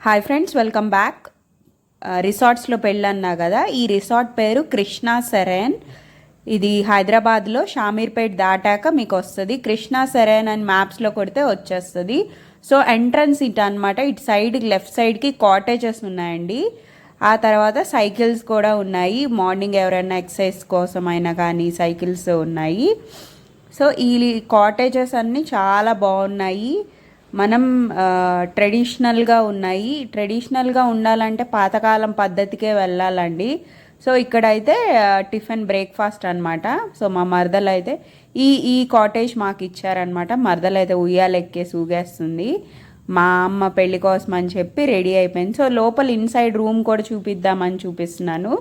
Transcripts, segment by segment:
Hi friends, welcome back. రిసార్ట్స్లో పెళ్ళన్నా కదా, ఈ రిసార్ట్ పేరు కృష్ణా సెరెన్. ఇది హైదరాబాద్లో షామీర్పేట్ దాటాక మీకు వస్తుంది. కృష్ణా సెరెన్ అని మ్యాప్స్లో కొడితే వచ్చేస్తుంది. సో ఎంట్రన్స్ ఇటు అనమాట. ఇటు సైడ్ లెఫ్ట్ సైడ్కి కాటేజెస్ ఉన్నాయండి. ఆ తర్వాత సైకిల్స్ కూడా ఉన్నాయి. మార్నింగ్ ఎవరైనా ఎక్సర్సైజ్ కోసం అయినా కానీ సైకిల్స్ ఉన్నాయి. సో ఈ కాటేజెస్ అన్నీ చాలా బాగున్నాయి. మనం ట్రెడిషనల్గా ఉన్నాయి. ట్రెడిషనల్గా ఉండాలంటే పాతకాలం పద్ధతికే వెళ్ళాలండి. సో ఇక్కడైతే టిఫిన్ బ్రేక్ఫాస్ట్ అనమాట. సో మా మరదలు అయితే ఈ కాటేజ్ మాకు ఇచ్చారనమాట. మరదలు అయితే ఉయ్యాలెక్కేసి ఊగేస్తుంది. మా అమ్మ పెళ్లి కోసం అని చెప్పి రెడీ అయిపోయింది. సో లోపల ఇన్సైడ్ రూమ్ కూడా చూపిద్దామని చూపిస్తున్నాను.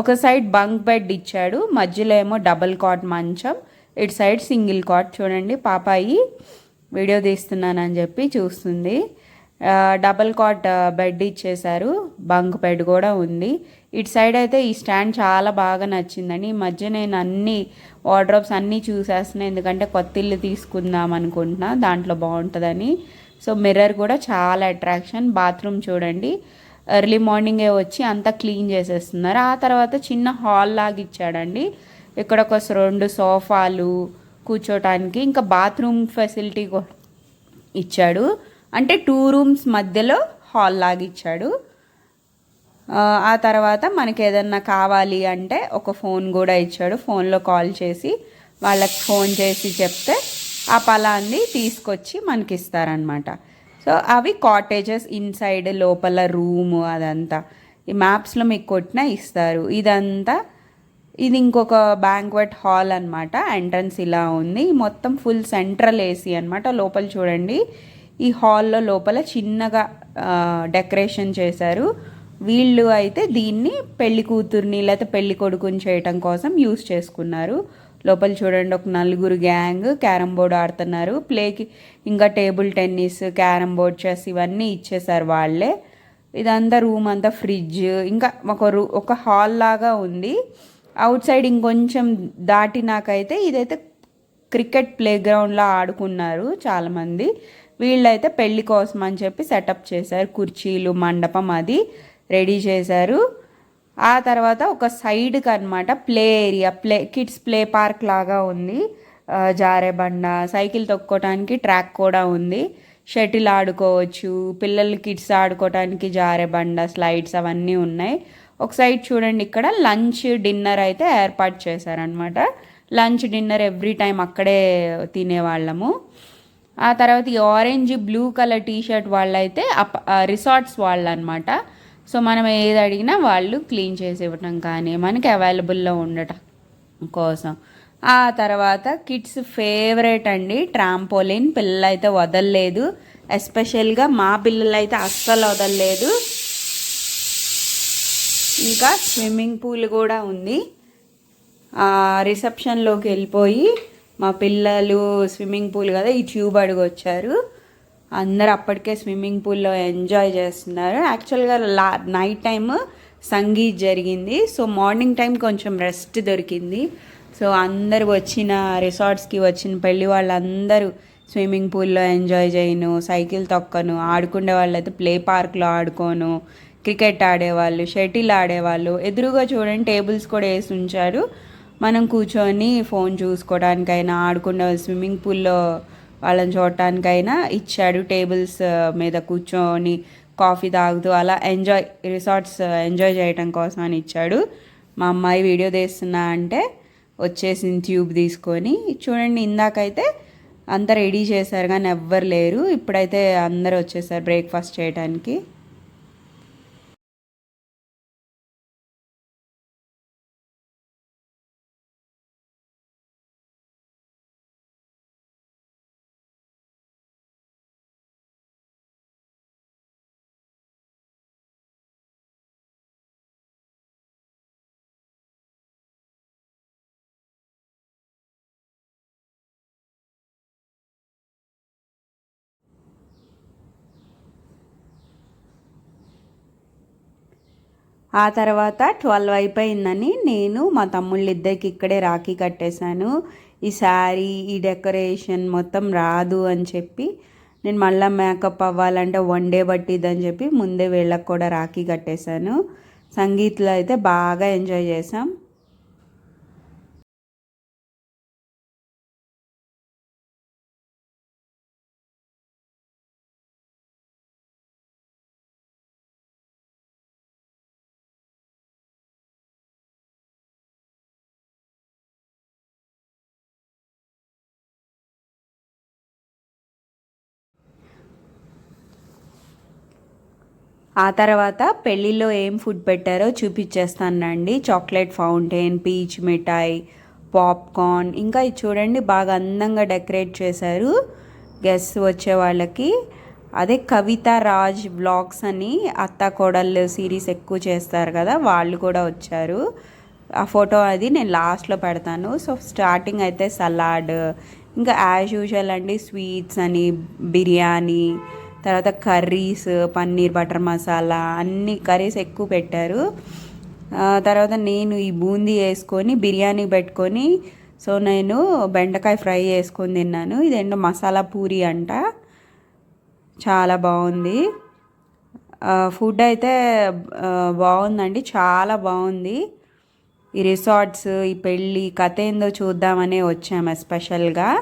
ఒక సైడ్ బంక్ బెడ్ ఇచ్చాడు, మధ్యలో ఏమో డబుల్ కాట్ మంచం, ఇటు సైడ్ సింగిల్ కాట్. చూడండి పాపాయి వీడియో తీస్తున్నానని చెప్పి చూస్తుంది. డబల్ కాట్ బెడ్ ఇచ్చేశారు, బంక్ బెడ్ కూడా ఉంది. ఇటు సైడ్ అయితే ఈ స్టాండ్ చాలా బాగా నచ్చిందని. ఈ మధ్య నేను అన్ని వార్డ్రోబ్స్ అన్నీ చూసేస్తున్నాను, ఎందుకంటే కొత్త ఇల్లు తీసుకుందాం అనుకుంటున్నా, దాంట్లో బాగుంటుందని. సో మిర్రర్ కూడా చాలా అట్రాక్షన్. బాత్రూమ్ చూడండి, ఎర్లీ మార్నింగే వచ్చి అంతా క్లీన్ చేసేస్తున్నారు. ఆ తర్వాత చిన్న హాల్ లాగా ఇచ్చాడండి. ఇక్కడ ఒక 2 సోఫాలు కూర్చోటానికి, ఇంకా బాత్రూమ్ ఫెసిలిటీ ఇచ్చాడు. అంటే 2 రూమ్స్ మధ్యలో హాల్ లాగా ఇచ్చాడు. ఆ తర్వాత మనకి ఏదన్నా కావాలి అంటే ఒక ఫోన్ కూడా ఇచ్చాడు. ఫోన్లో కాల్ చేసి వాళ్ళకి ఫోన్ చేసి చెప్తే ఆ పలాన్ని తీసుకొచ్చి మనకి ఇస్తారనమాట. సో అవి కాటేజెస్ ఇన్సైడ్, లోపల రూము అదంతా ఈ మ్యాప్స్లో మీకు కొట్టినా ఇస్తారు. ఇది ఇంకొక బ్యాంక్వెట్ హాల్ అనమాట. ఎంట్రన్స్ ఇలా ఉంది. మొత్తం ఫుల్ సెంట్రల్ ఏసీ అనమాట. లోపల చూడండి, ఈ హాల్లో లోపల చిన్నగా డెకరేషన్ చేశారు. వీళ్ళు అయితే దీన్ని పెళ్లి కూతుర్ని లేకపోతే పెళ్లి కొడుకుని చేయటం కోసం యూస్ చేసుకున్నారు. లోపల చూడండి, ఒక 4 గ్యాంగ్ క్యారమ్ బోర్డ్ ఆడుతున్నారు. ప్లేకి ఇంకా table tennis, carrom board, chess ఇవన్నీ ఇచ్చేసారు వాళ్ళే. ఇదంతా రూమ్ అంతా ఫ్రిడ్జ్, ఇంకా ఒక హాల్ లాగా ఉంది. అవుట్ సైడ్ ఇంకొంచెం దాటినాకైతే ఇదైతే క్రికెట్ ప్లే గ్రౌండ్లో ఆడుకున్నారు చాలామంది. వీళ్ళైతే పెళ్లి కోసం అని చెప్పి సెటప్ చేశారు. కుర్చీలు, మండపం అది రెడీ చేశారు. ఆ తర్వాత ఒక సైడ్కి అనమాట play area, kids play park లాగా ఉంది. జారే బండ, సైకిల్ తొక్కోవడానికి ట్రాక్ కూడా ఉంది. షటిల్ ఆడుకోవచ్చు, పిల్లలు కిడ్స్ ఆడుకోవడానికి జారే బండ, స్లైడ్స్ అవన్నీ ఉన్నాయి. ఒక సైడ్ చూడండి, ఇక్కడ లంచ్ డిన్నర్ అయితే ఏర్పాటు చేశారనమాట. లంచ్ డిన్నర్ ఎవ్రీ టైం అక్కడే తినేవాళ్ళము. ఆ తర్వాత ఈ ఆరెంజ్ బ్లూ కలర్ టీషర్ట్ వాళ్ళైతే రిసార్ట్స్ వాళ్ళు అనమాట. సో మనం ఏది అడిగినా వాళ్ళు క్లీన్ చేసి ఇవ్వటం కానీ మనకి అవైలబుల్లో ఉండటం కోసం. ఆ తర్వాత కిడ్స్ ఫేవరెట్ అండి ట్రాంపోలిన్. పిల్లలైతే వదలలేదు, ఎస్పెషల్గా మా పిల్లలైతే అస్సలు వదలలేదు. ఇంకా స్విమ్మింగ్ పూల్ కూడా ఉంది. రిసెప్షన్లోకి వెళ్ళిపోయి మా పిల్లలు స్విమ్మింగ్ పూల్ కదా, ఈ ట్యూబ్ అడుగు వచ్చారు. అందరు అప్పటికే స్విమ్మింగ్ పూల్లో ఎంజాయ్ చేస్తున్నారు. యాక్చువల్గా నైట్ టైమ్ సంగీత్ జరిగింది. సో మార్నింగ్ టైం కొంచెం రెస్ట్ దొరికింది. సో అందరు రిసార్ట్స్కి వచ్చిన పెళ్ళి వాళ్ళందరూ స్విమ్మింగ్ పూల్లో ఎంజాయ్ చేయను, సైకిల్ తొక్కను, ఆడుకునే వాళ్ళైతే ప్లే పార్క్లో ఆడుకోను, క్రికెట్ ఆడేవాళ్ళు, షటిల్ ఆడేవాళ్ళు. ఎదురుగా చూడండి టేబుల్స్ కూడా వేసి ఉంచారు. మనం కూర్చొని ఫోన్ చూసుకోవడానికైనా, ఆడుకునే స్విమ్మింగ్ పూల్లో వాళ్ళని చూడటానికైనా ఇచ్చాడు. టేబుల్స్ మీద కూర్చొని కాఫీ తాగుతూ అలా రిసార్ట్స్ ఎంజాయ్ చేయడం కోసం అని ఇచ్చాడు. మా అమ్మాయి వీడియో తీస్తున్నా అంటే వచ్చేసింది ట్యూబ్ తీసుకొని. చూడండి, ఇందాకైతే అంతా రెడీ చేశారు కానీ ఎవ్వరు లేరు. ఇప్పుడైతే అందరు వచ్చేసారు బ్రేక్ఫాస్ట్ చేయడానికి. ఆ తర్వాత 12 అయిపోయిందని నేను మా తమ్ముళ్ళిద్దరికి ఇక్కడే రాఖీ కట్టేశాను. ఈ శారీ, ఈ డెకరేషన్ మొత్తం రాదు అని చెప్పి నేను మళ్ళీ మేకప్ అవ్వాలంటే 1 డే పట్టిద్దని చెప్పి ముందే వీళ్ళకి కూడా రాఖీ కట్టేశాను. సంగీత్లో అయితే బాగా ఎంజాయ్ చేసాం. ఆ తర్వాత పెళ్ళిలో ఏం ఫుడ్ పెట్టారో చూపించేస్తానండి. చాక్లెట్ ఫౌంటైన్, పీచ్ మిఠాయి, పాప్కార్న్, ఇంకా ఇది చూడండి బాగా అందంగా డెకరేట్ చేశారు గెస్ట్ వచ్చే వాళ్ళకి. అదే కవిత రాజ్ వ్లాగ్స్ అని అత్త కోడళ్ళు సిరీస్ ఎక్కువ చేస్తారు కదా, వాళ్ళు కూడా వచ్చారు. ఆ ఫోటో అది నేను లాస్ట్లో పెడతాను. సో స్టార్టింగ్ అయితే సలాడ్, ఇంకా యాజ్ యూజువల్ అండి స్వీట్స్ అని, బిర్యానీ, తర్వాత కర్రీస్, పన్నీర్ బటర్ మసాలా, అన్ని కర్రీస్ ఎక్కువ పెట్టారు. తర్వాత నేను ఈ బూందీ వేసుకొని బిర్యానీ పెట్టుకొని, సో నేను బెండకాయ ఫ్రై వేసుకొని తిన్నాను. ఇదేంటో మసాలా పూరి అంట, చాలా బాగుంది. ఫుడ్ అయితే బాగుందండి, చాలా బాగుంది. ఈ రిసార్ట్స్, ఈ పెళ్ళి కథ ఏందో చూద్దామనే వచ్చాము ఎస్పెషల్గా,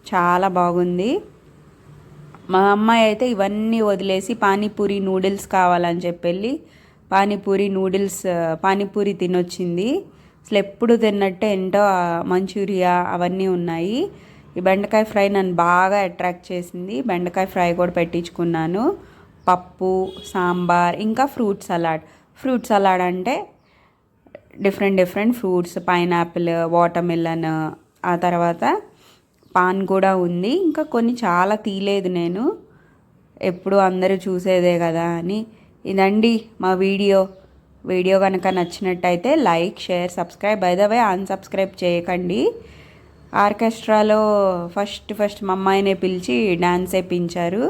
చాలా బాగుంది. మా అమ్మాయి అయితే ఇవన్నీ వదిలేసి పానీపూరి నూడిల్స్ కావాలని చెప్పి పానీపూరి తినొచ్చింది. అసలు ఎప్పుడు తిన్నట్టే ఏంటో మంచూరియా అవన్నీ ఉన్నాయి. ఈ బెండకాయ ఫ్రై నన్ను బాగా అట్రాక్ట్ చేసింది. బెండకాయ ఫ్రై కూడా పెట్టించుకున్నాను. పప్పు, సాంబార్, ఇంకా ఫ్రూట్ సలాడ్ అంటే డిఫరెంట్ ఫ్రూట్స్, పైనాపిల్, వాటర్మిలన్, ఆ తర్వాత పాన్ కూడా ఉంది. ఇంకా కొన్ని చాలా తీయలేదు నేను, ఎప్పుడు అందరూ చూసేదే కదా అని. ఇదండి మా వీడియో కనుక నచ్చినట్టయితే like, share, subscribe. By the way unsubscribe చేయకండి. ఆర్కెస్ట్రాలో ఫస్ట్ మా అమ్మాయినే పిలిచి డ్యాన్స్ వేయించారు.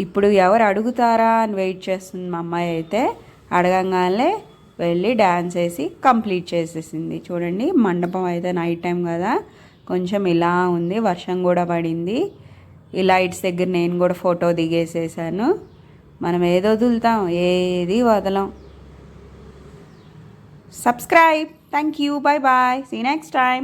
ఇప్పుడు ఎవరు అడుగుతారా అని వెయిట్ చేస్తుంది మా అమ్మాయి అయితే. అడగంగానే వెళ్ళి డ్యాన్స్ వేసి కంప్లీట్ చేసేసింది. చూడండి మండపం అయితే నైట్ టైం కదా, కొంచెం ఇలా ఉంది, వర్షం కూడా పడింది. ఈ లైట్స్ దగ్గర నేను కూడా ఫోటో దిగేసేసాను. మనం ఏది వదులుతాం, ఏది వదలం. Subscribe. Thank you. Bye bye. See next time.